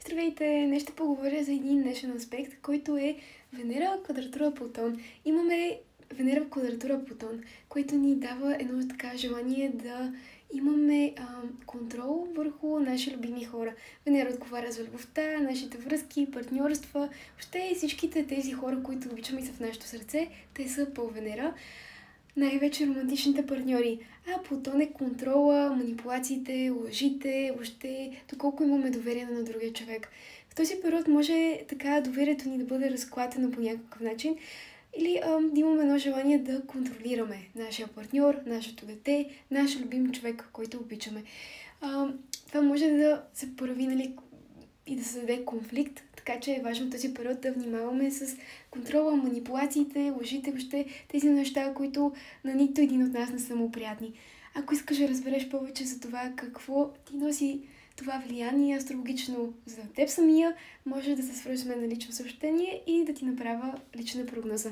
Здравейте! Днес ще поговоря за един днешен аспект, който е Венера, квадратура Плутон. Имаме Венера в квадратура Плутон, което ни дава едно така желание да имаме контрол върху наши любими хора. Венера отговаря за любовта, нашите връзки, партньорства, въобще всичките тези хора, които обичаме и са в нашето сърце, те са по Венера. Най-вече романтичните партньори. А Плутон е контрола, манипулациите, лъжите, въобще доколко имаме доверие на другия човек. В този период може така доверието ни да бъде разклатено по някакъв начин или да имаме едно желание да контролираме нашия партньор, нашето дете, наш любим човек, който обичаме. Това може да се прояви, нали, и да създаде конфликт, така че е важно този период да внимаваме с контрола, манипулациите, лъжите, въобще тези неща, които на нито един от нас не са му приятни. Ако искаш да разбереш повече за това какво ти носи това влияние астрологично за теб самия, може да се свържем на лично съобщение и да ти направя лична прогноза.